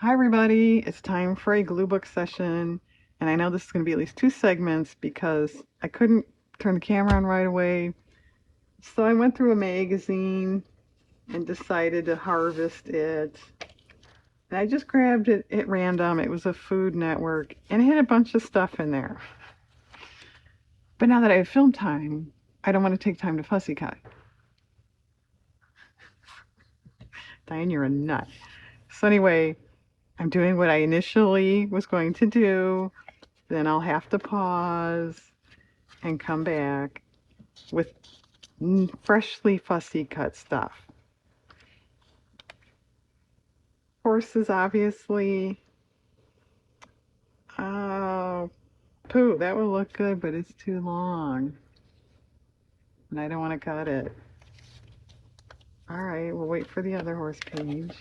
Hi everybody, it's time for a glue book session, and I know this is going to be at least two segments because I couldn't turn the camera on right away. So I went through a magazine and decided to harvest it. And I just grabbed it at random. It was a Food Network and it had a bunch of stuff in there. But now that I have film time, I don't want to take time to fussy cut. Diane, you're a nut. So anyway, I'm doing what I initially was going to do. Then I'll have to pause and come back with freshly fussy cut stuff. Horses, obviously. Oh, poo, that would look good, but it's too long. And I don't want to cut it. All right, we'll wait for the other horse page.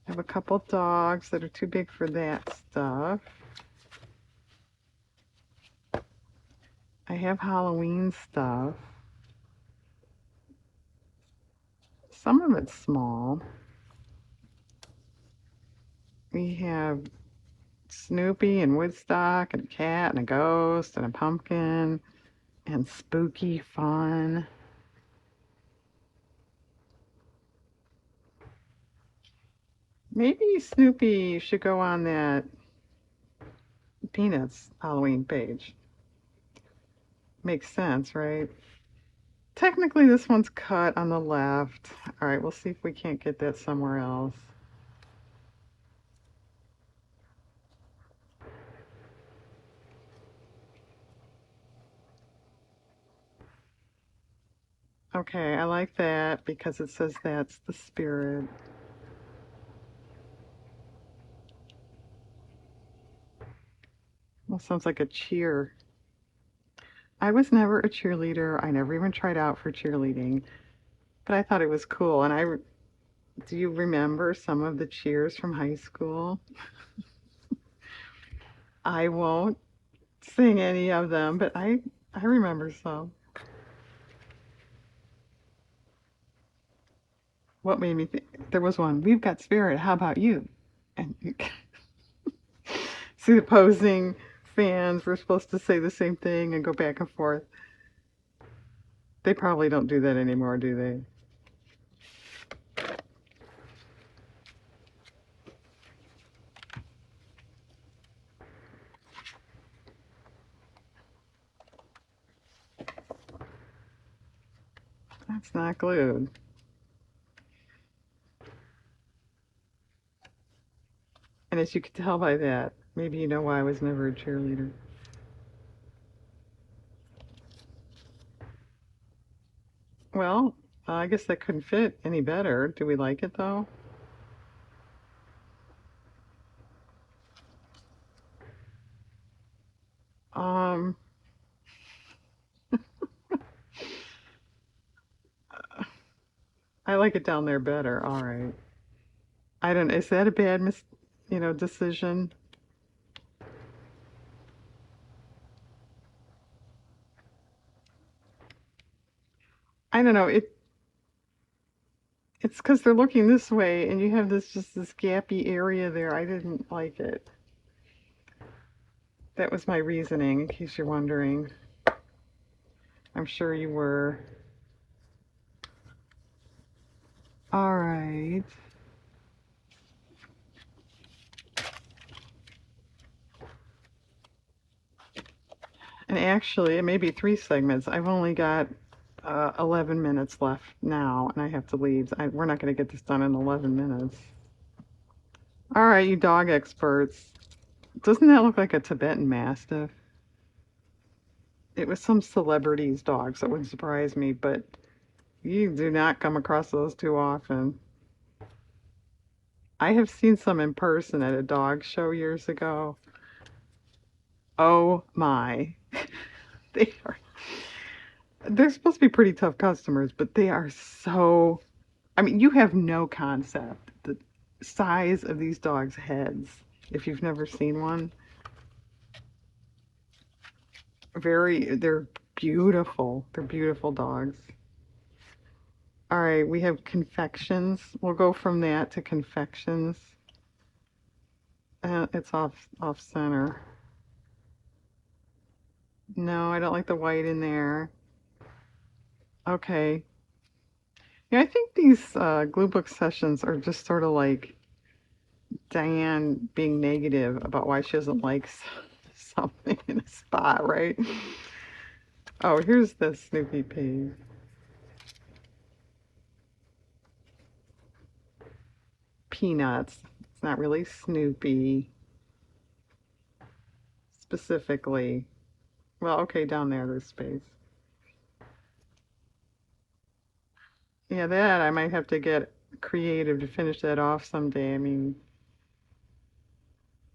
I have a couple dogs that are too big for that stuff. I have Halloween stuff. Some of it's small. We have Snoopy and Woodstock and a cat and a ghost and a pumpkin and spooky fun. Maybe Snoopy should go on that Peanuts Halloween page. Makes sense, right? Technically, this one's cut on the left. All right, we'll see if we can't get that somewhere else. Okay, I like that because it says that's the spirit. Well, sounds like a cheer. I was never a cheerleader. I never even tried out for cheerleading, but I thought it was cool. And do you remember some of the cheers from high school? I won't sing any of them, but I remember some. What made me think? There was one. We've got spirit. How about you? And you see the opposing fans were supposed to say the same thing and go back and forth. They probably don't do that anymore, do they? That's not glued. And as you can tell by that, maybe you know why I was never a cheerleader. Well, I guess that couldn't fit any better. Do we like it though? Um, I like it down there better. All right. I don't. Is that a bad decision? I don't know. It's because they're looking this way, and you have this gappy area there. I didn't like it. That was my reasoning, in case you're wondering. I'm sure you were. All right. And actually, it may be three segments. I've only got 11 minutes left now, and I have to leave. We're not going to get this done in 11 minutes. All right, you dog experts. Doesn't that look like a Tibetan Mastiff? It was some celebrity's dog, so it wouldn't surprise me, but you do not come across those too often. I have seen some in person at a dog show years ago. Oh my. They are, they're supposed to be pretty tough customers, but they are so, I mean, you have no concept the size of these dogs' heads if you've never seen one. They're beautiful. They're beautiful dogs. All right, we have confections. We'll go from that to confections. It's off center. No, I don't like the white in there. Okay. Yeah, I think these glue book sessions are just sort of like Diane being negative about why she doesn't like something in a spot, right? Oh, here's the Snoopy page. Peanuts. It's not really Snoopy specifically. Well, okay, down there, there's space. Yeah, that I might have to get creative to finish that off someday. I mean,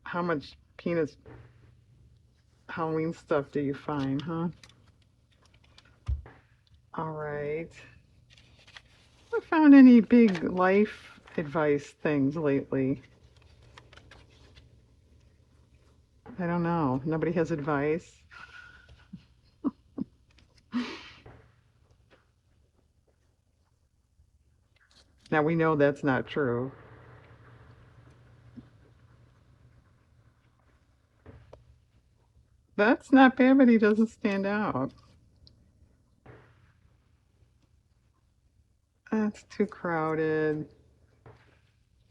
how much Peanuts Halloween stuff do you find, huh? All right. Have found any big life advice things lately? I don't know. Nobody has advice. Now we know that's not true. That's not bad, but he doesn't stand out. That's too crowded.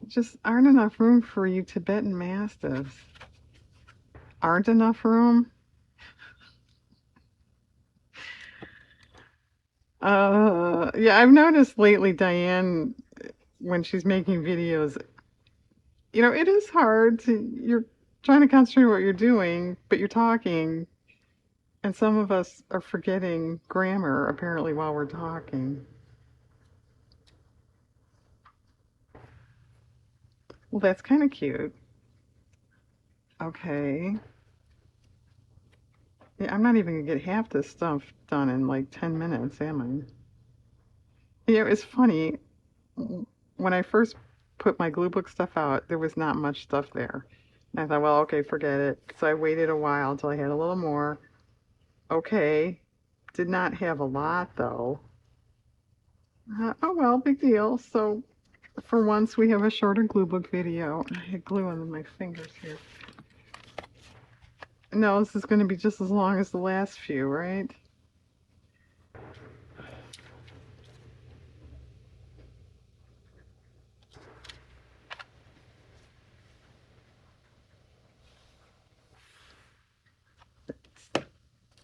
Just aren't enough room for you Tibetan Mastiffs. Aren't enough room? Yeah, I've noticed lately, Diane, when she's making videos, it is hard you're trying to concentrate on what you're doing, but you're talking, and some of us are forgetting grammar apparently while we're talking. Well, that's kind of cute. Okay. Yeah, I'm not even gonna get half this stuff done in like 10 minutes, am I? It's funny. When I first put my glue book stuff out, there was not much stuff there. And I thought, well, okay, forget it. So I waited a while until I had a little more. Okay. Did not have a lot though. Oh well, big deal. So for once we have a shorter glue book video. I had glue on my fingers here. No, this is going to be just as long as the last few, right?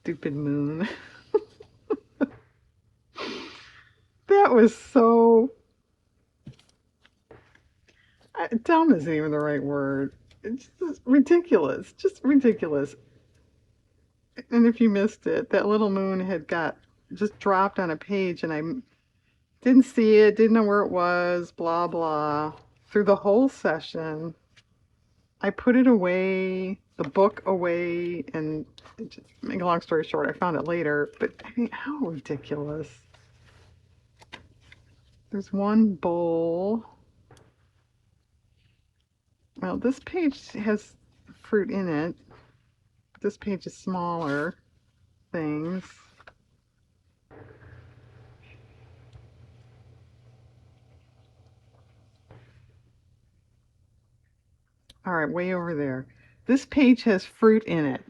Stupid moon. That was so dumb isn't even the right word. It's just ridiculous. Just ridiculous. And if you missed it, that little moon had got just dropped on a page and I didn't see it, didn't know where it was, blah, blah. Through the whole session, I put it away, the book away, and just make a long story short, I found it later. But I mean, how ridiculous. There's one bowl. Well, this page has fruit in it. This page is smaller things. All right, way over there. This page has fruit in it.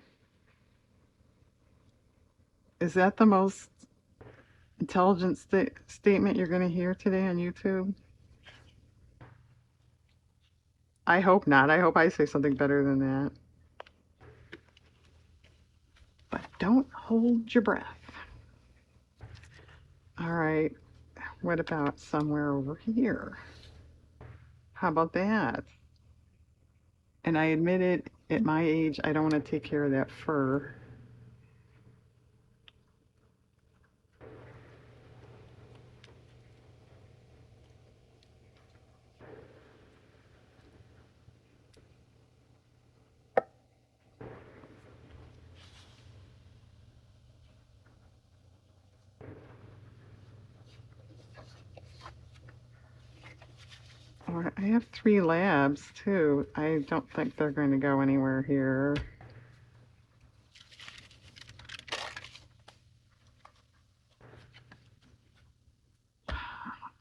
Is that the most intelligent statement you're going to hear today on YouTube? I hope not. I hope I say something better than that. But don't hold your breath. All right. What about somewhere over here? How about that? And I admit it, at my age, I don't want to take care of that fur. Or I have 3 labs too. I don't think they're going to go anywhere here.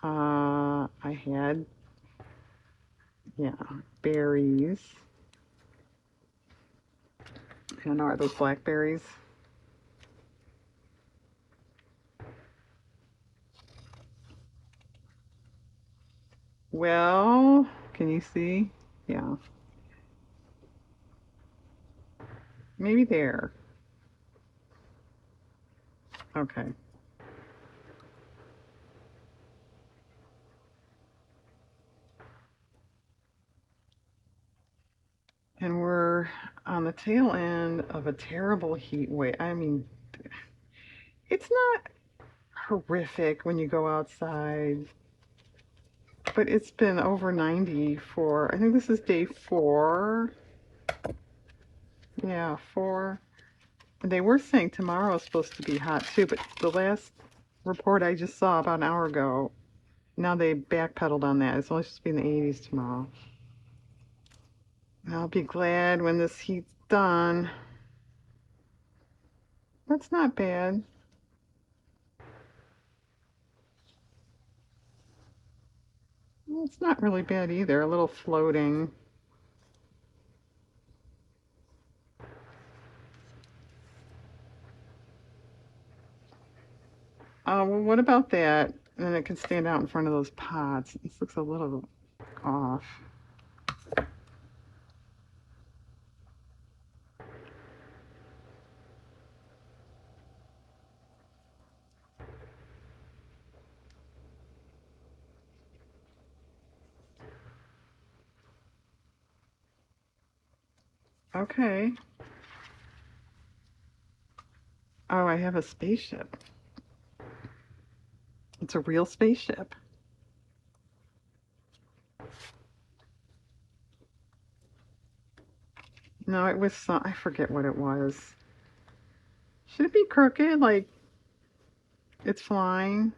I had, yeah, berries. I don't know, are those blackberries? Well, can you see? Yeah, maybe there. Okay. And we're on the tail end of a terrible heat wave. I mean, it's not horrific when you go outside, but it's been over 90 for, I think this is day 4. Yeah, 4. And they were saying tomorrow is supposed to be hot too, but the last report I just saw about an hour ago, now they backpedaled on that. It's only supposed to be in the 80s tomorrow. I'll be glad when this heat's done. That's not bad. It's not really bad either. A little floating. Well, what about that? And then it can stand out in front of those pots. This looks a little off. Okay. Oh, I have a spaceship. It's a real spaceship. No, it was some, I forget what it was. Should it be crooked? Like it's flying?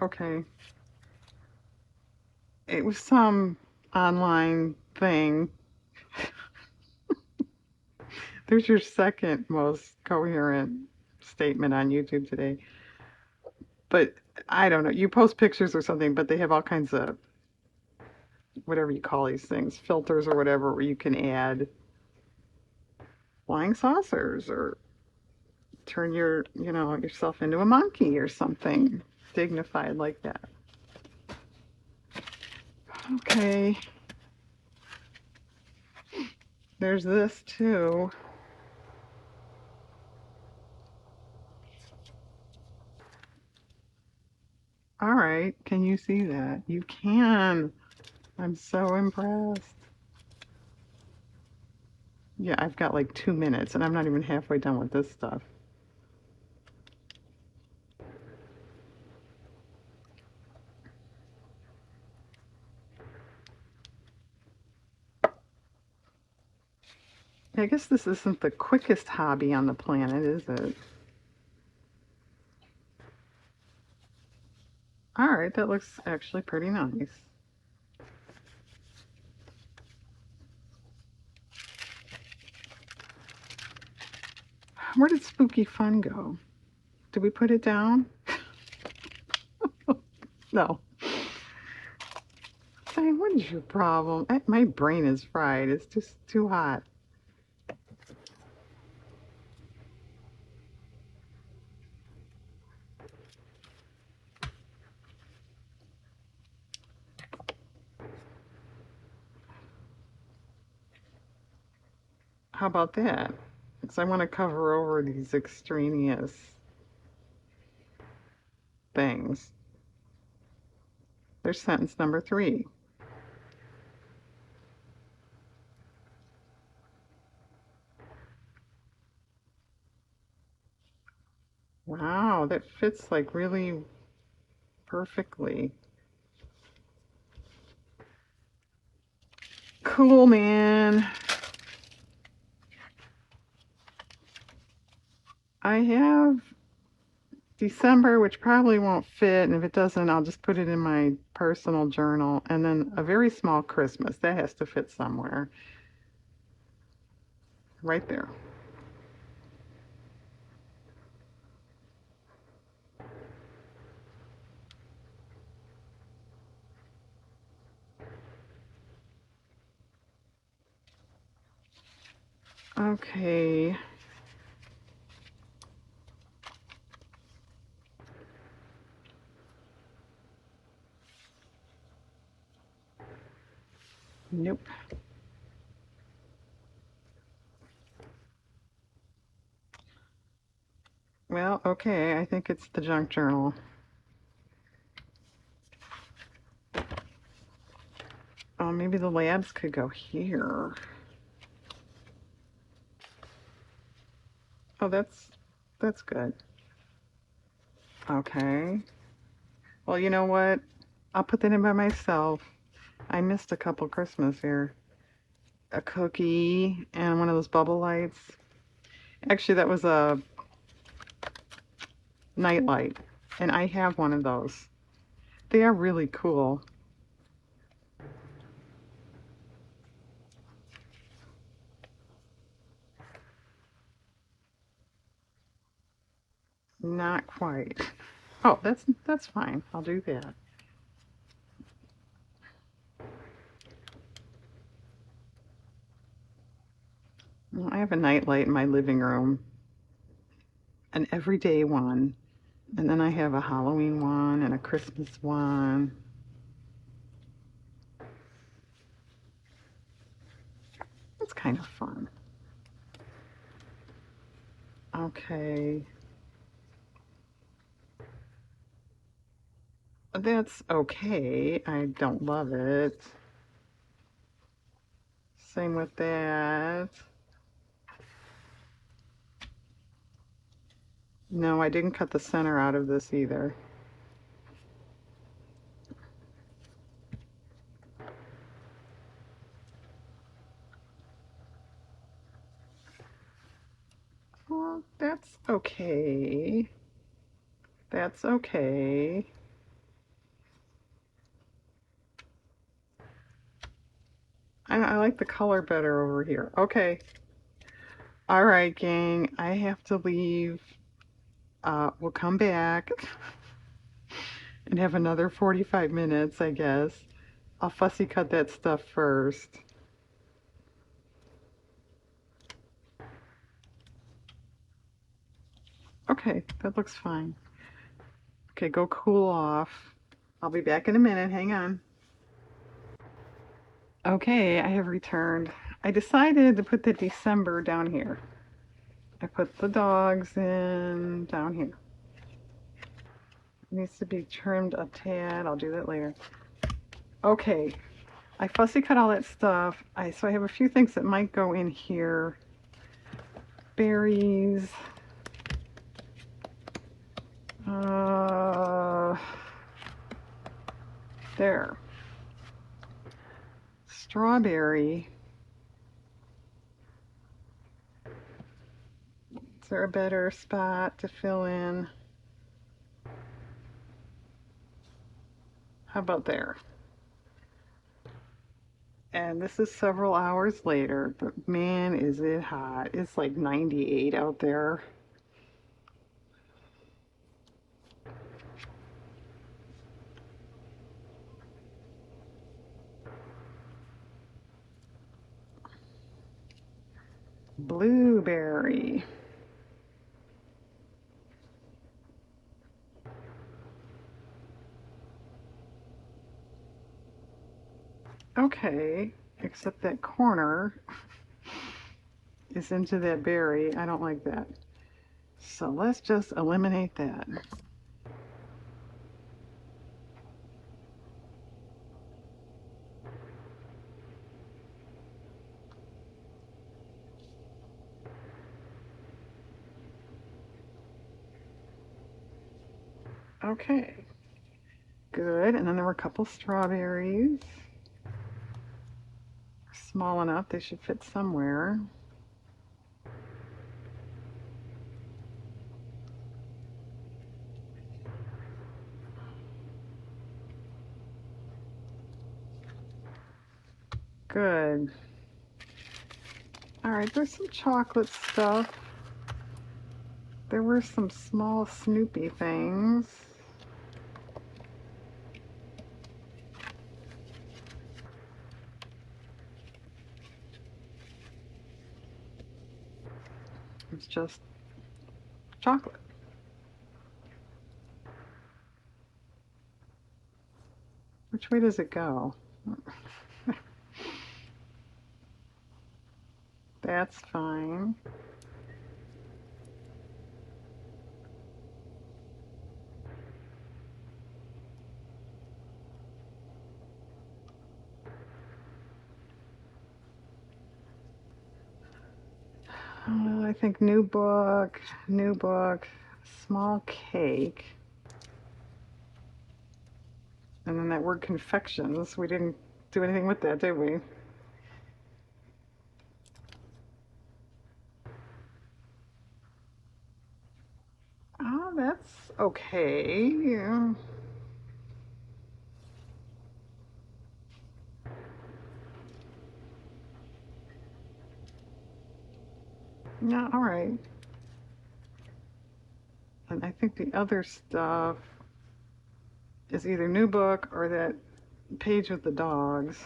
Okay. It was some online thing. There's your second most coherent statement on YouTube today. But I don't know. You post pictures or something, but they have all kinds of whatever you call these things, filters or whatever, where you can add flying saucers or turn yourself into a monkey or something dignified like that. Okay. There's this too. All right. Can you see that? You can. I'm so impressed. Yeah, I've got like 2 minutes and I'm not even halfway done with this stuff. I guess this isn't the quickest hobby on the planet, is it? All right, that looks actually pretty nice. Where did Spooky Fun go? Did we put it down? No. Hey, what is your problem? My brain is fried. It's just too hot. How about that? Because I want to cover over these extraneous things. There's sentence number 3. Wow, that fits like really perfectly. Cool, man. I have December, which probably won't fit, and if it doesn't, I'll just put it in my personal journal. And then a very small Christmas. That has to fit somewhere. right there. Okay. Nope. Well, okay, I think it's the junk journal. Oh, maybe the labs could go here. Oh, that's good. Okay. Well, you know what? I'll put that in by myself. I missed a couple Christmas here. A cookie and one of those bubble lights. Actually, that was a night light, and I have one of those. They are really cool. Not quite. Oh, that's fine. I'll do that. Well, I have a night light in my living room, an everyday one, and then I have a Halloween one and a Christmas one. It's kind of fun. Okay. That's okay. I don't love it. Same with that. No, I didn't cut the center out of this either. Well, that's okay. That's okay. I like the color better over here. Okay. All right, gang. I have to leave. We'll come back and have another 45 minutes, I guess. I'll fussy cut that stuff first. Okay, that looks fine. Okay, go cool off. I'll be back in a minute. Hang on. Okay, I have returned. I decided to put the December down here. I put the dogs in down here. It needs to be trimmed a tad. I'll do that later. Okay, I fussy cut all that stuff. So I have a few things that might go in here. Berries. Uh, there. Strawberry. Is there a better spot to fill in? How about there? And this is several hours later, but man, is it hot. It's like 98 out there. Blueberry. Okay, except that corner is into that berry. I don't like that. So let's just eliminate that. Okay, good. And then there were a couple strawberries. Small enough, they should fit somewhere. Good. Alright, there's some chocolate stuff. There were some small Snoopy things. It's just chocolate. Which way does it go? That's fine. I think new book, small cake. And then that word confections, we didn't do anything with that, did we? Oh, that's okay. Yeah. Yeah, all right. And I think the other stuff is either new book or that page with the dogs.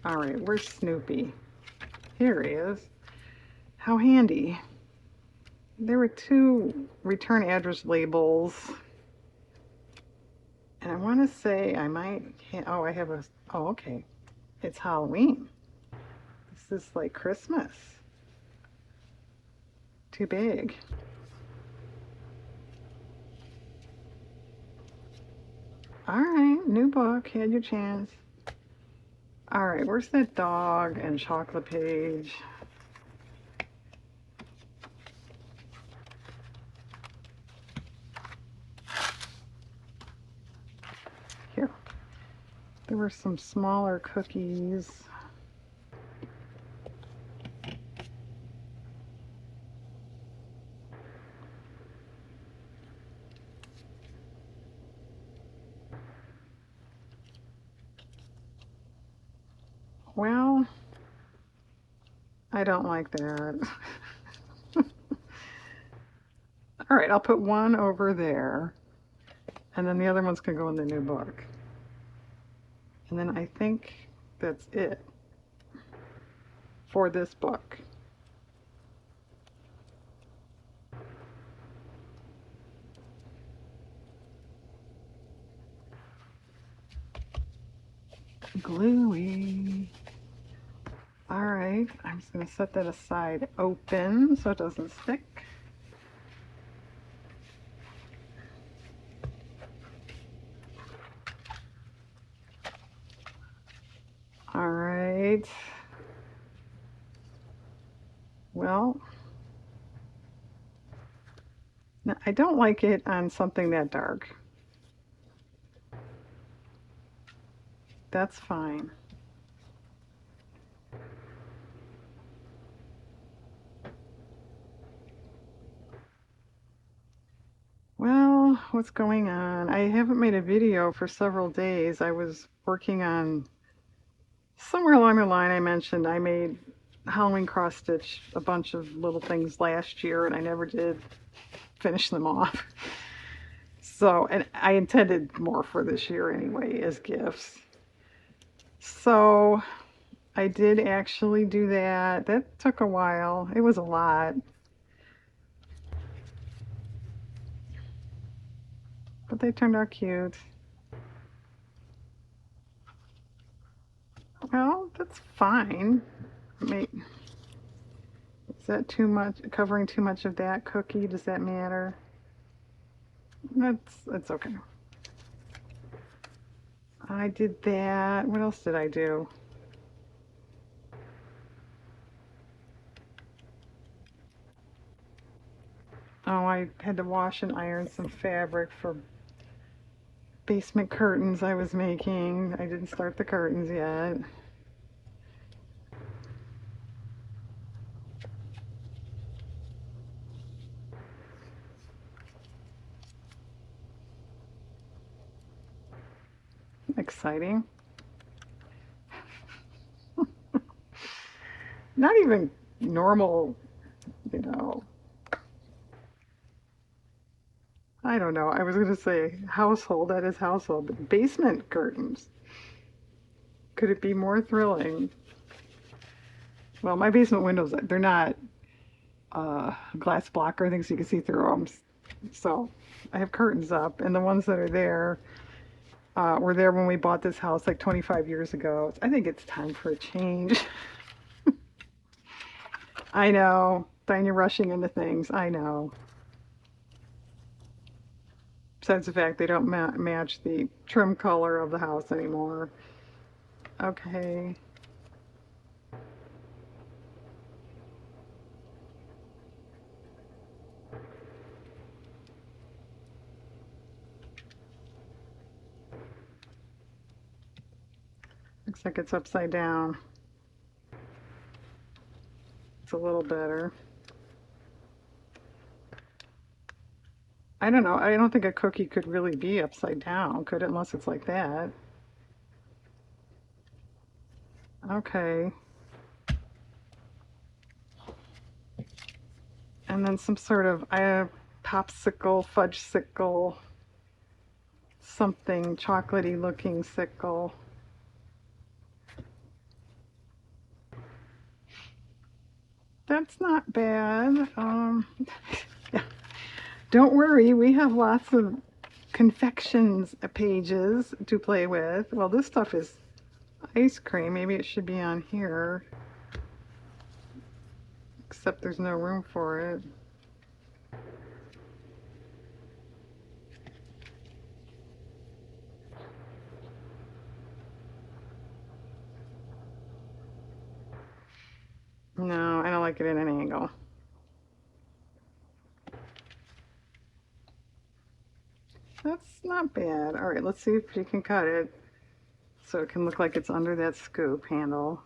All right, where's Snoopy? Here he is. How handy. There were 2 return address labels. And I want to say I might, oh, I have a, oh, okay. It's Halloween. This is like Christmas. Too big. All right, new book, had your chance. All right, where's that dog and chocolate page? Here. There were some smaller cookies. Well, I don't like that. All right, I'll put one over there. And then the other one's gonna go in the new book. And then I think that's it for this book. Gluey. All right, I'm just gonna set that aside open so it doesn't stick. All right. Well, now, I don't like it on something that dark. That's fine. Well, what's going on? I haven't made a video for several days. I was working on, somewhere along the line I mentioned I made Halloween cross stitch a bunch of little things last year and I never did finish them off. So, and I intended more for this year anyway as gifts. So I did actually do that. That took a while. It was a lot. But they turned out cute. Well, that's fine. Is that too much, covering too much of that cookie? Does that matter? That's okay. I did that. What else did I do? Oh, I had to wash and iron some fabric for basement curtains I was making. I didn't start the curtains yet. exciting. Not even normal, you know. I don't know. I was going to say household, that is household, but basement curtains. Could it be more thrilling? Well, my basement windows, they're not glass block or anything so you can see through them. So I have curtains up, and the ones that are there were there when we bought this house like 25 years ago. I think it's time for a change. I know. Diane, you're rushing into things. I know. Besides the fact they don't match the trim color of the house anymore. Okay. Looks like it's upside down. It's a little better. I don't know. I don't think a cookie could really be upside down, could it? Unless it's like that. Okay. And then some sort of popsicle, fudge sickle, something chocolatey looking sickle. That's not bad. Yeah. Don't worry, we have lots of confections pages to play with. Well, this stuff is ice cream. Maybe it should be on here, except there's no room for it. No, I don't like it at an angle. That's not bad. All right, let's see if you can cut it so it can look like it's under that scoop handle.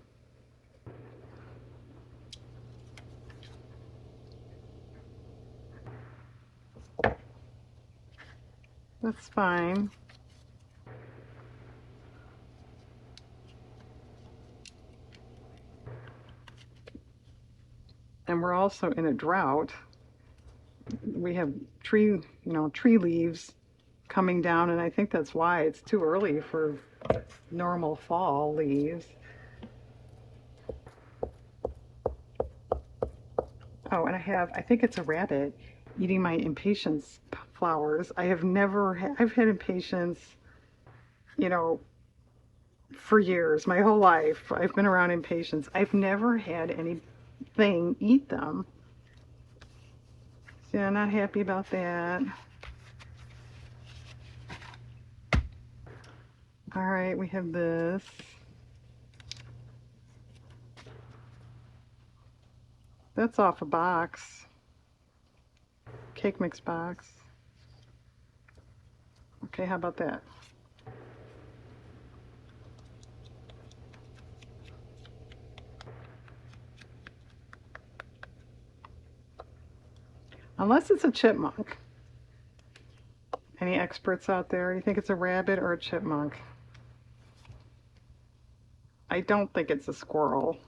That's fine. And we're also in a drought. We have tree leaves coming down, and I think that's why it's too early for normal fall leaves. Oh, and I think it's a rabbit eating my impatiens flowers. I've had impatiens, you know, for years, my whole life. I've been around impatiens. I've never had anything eat them. So I'm not happy about that. All right, we have this. That's off a box. Cake mix box. Okay, how about that? Unless it's a chipmunk. Any experts out there? You think it's a rabbit or a chipmunk? I don't think it's a squirrel.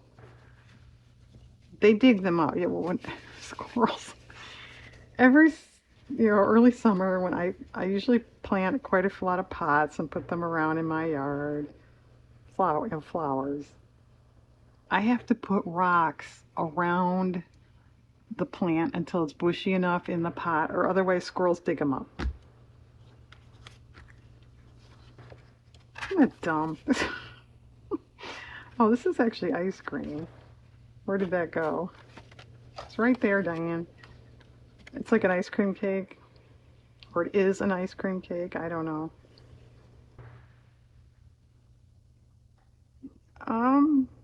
They dig them up. Yeah, well, when squirrels. Every, early summer when I usually plant quite a lot of pots and put them around in my yard. Flowers. I have to put rocks around the plant until it's bushy enough in the pot, or otherwise squirrels dig them up. Isn't that dumb? Oh, this is actually ice cream. Where did that go? It's right there, Diane. It's like an ice cream cake. Or it is an ice cream cake. I don't know.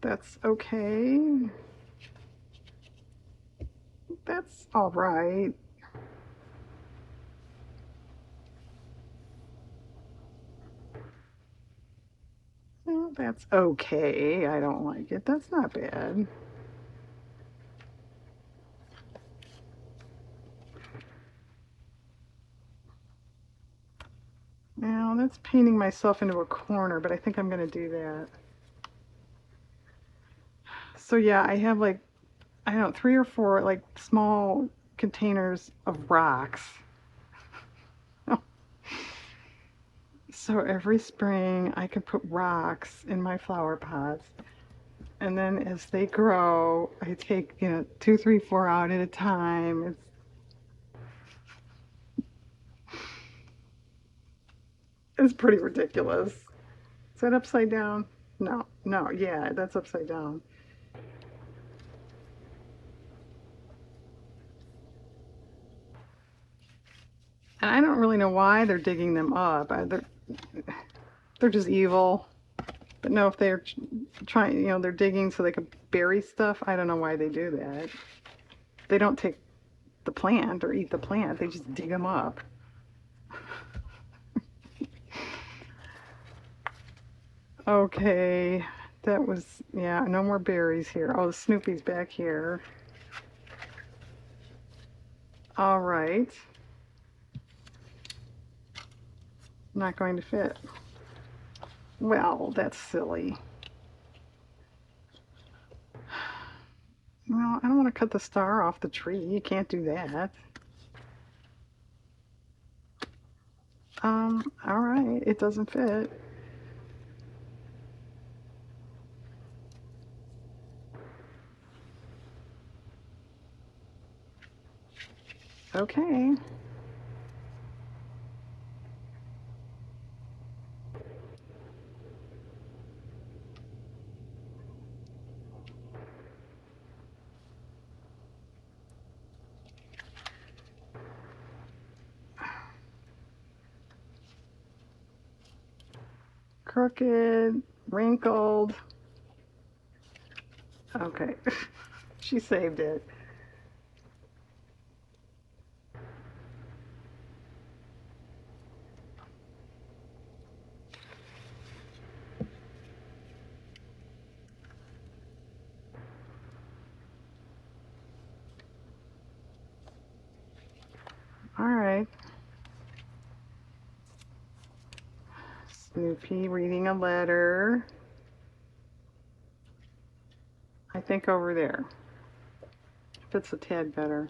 That's okay. That's all right. Well, that's okay. I don't like it. That's not bad. Now that's painting myself into a corner, but I think I'm going to do that. So yeah, I have like, I don't know, 3 or 4 like small containers of rocks. So every spring I can put rocks in my flower pots. And then as they grow, I take, 2, 3, 4 out at a time. It's pretty ridiculous. Is that upside down? No, no, yeah, that's upside down. And I don't really know why they're digging them up. They're just evil. But no, if they're trying, they're digging so they can bury stuff, I don't know why they do that. They don't take the plant or eat the plant, they just dig them up. Okay, that was, yeah, no more berries here. Oh, Snoopy's back here. All right. Not going to fit. Well, that's silly. Well, I don't want to cut the star off the tree. You can't do that. All right, it doesn't fit. Okay. Crooked, wrinkled. Okay, she saved it. All right. Snoopy reading a letter. I think over there. Fits a tad better.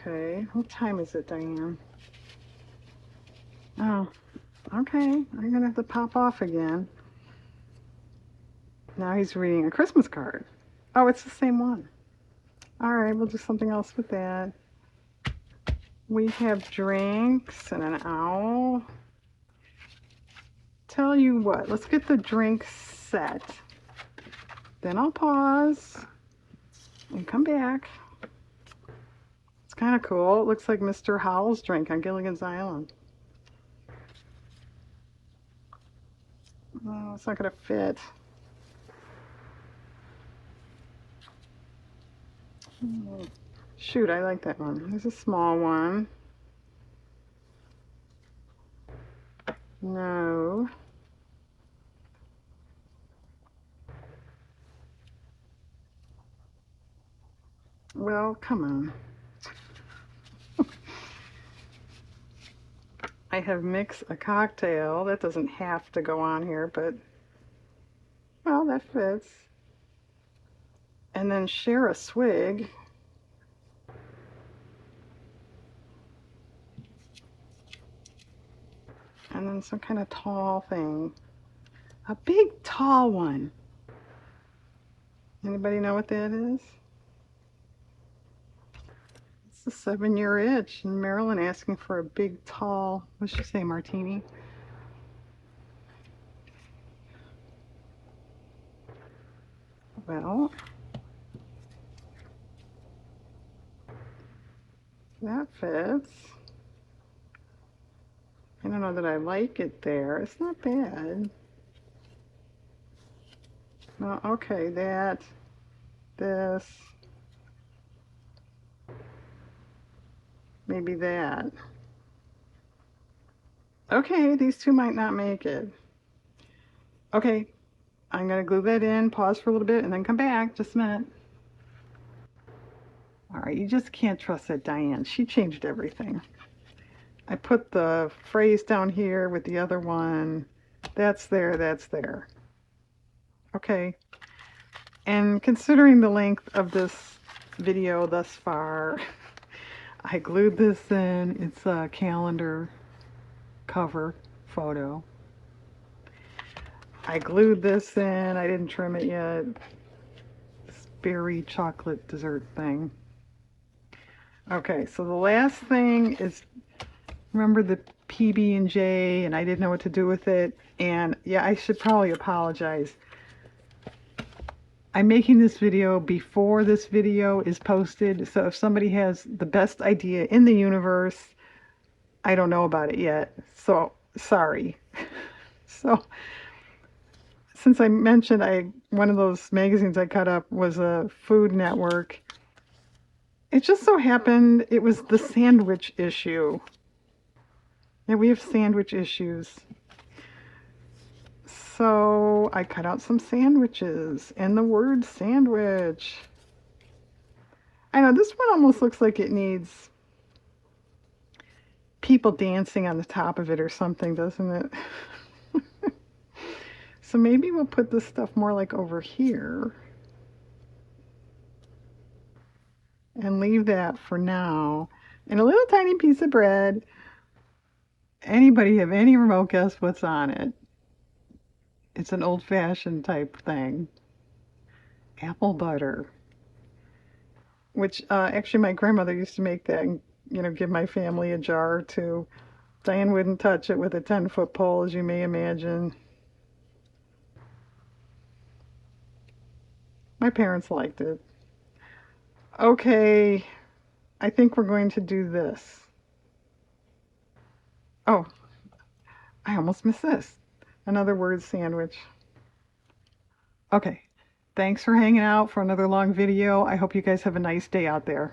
Okay, what time is it, Diane? Oh, okay. I'm gonna have to pop off again. Now he's reading a Christmas card. Oh, it's the same one. All right, we'll do something else with that. We have drinks and an owl. Tell you what, let's get the drinks set. Then I'll pause and come back. It's kind of cool. It looks like Mr. Howell's drink on Gilligan's Island. Oh, it's not gonna fit. Shoot, I like that one. There's a small one. No. Well, come on. I have mix a cocktail. That doesn't have to go on here, but well, that fits. And then share a swig. And then some kind of tall thing. A big tall one. Anybody know what that is? It's the 7-year itch. And Marilyn asking for a big tall, what'd she say, martini? Well, that fits. I don't know that I like it there. It's not bad. No, okay, that, this, maybe that. Okay, these two might not make it. Okay, I'm going to glue that in, pause for a little bit, and then come back. Just a minute. All right, you just can't trust that Diane. She changed everything. I put the phrase down here with the other one. That's there, that's there. Okay. And considering the length of this video thus far, I glued this in. It's a calendar cover photo. I glued this in. I didn't trim it yet. This berry chocolate dessert thing. Okay, so the last thing is, remember the PB&J, and I didn't know what to do with it. And yeah, I should probably apologize. I'm making this video before this video is posted, so if somebody has the best idea in the universe, I don't know about it yet, so sorry. So since I mentioned one of those magazines I cut up was a Food Network, it just so happened it was the sandwich issue. Yeah, we have sandwich issues. So I cut out some sandwiches and the word sandwich. I know this one almost looks like it needs people dancing on the top of it or something, doesn't it? So maybe we'll put this stuff more like over here and leave that for now. And a little tiny piece of bread. Anybody have any remote guess what's on it? It's an old-fashioned type thing. Apple butter. Which actually my grandmother used to make that and, give my family a jar too. Diane wouldn't touch it with a 10-foot pole, as you may imagine. My parents liked it. Okay, I think we're going to do this. Oh, I almost missed this. Another word sandwich. Okay, thanks for hanging out for another long video. I hope you guys have a nice day out there.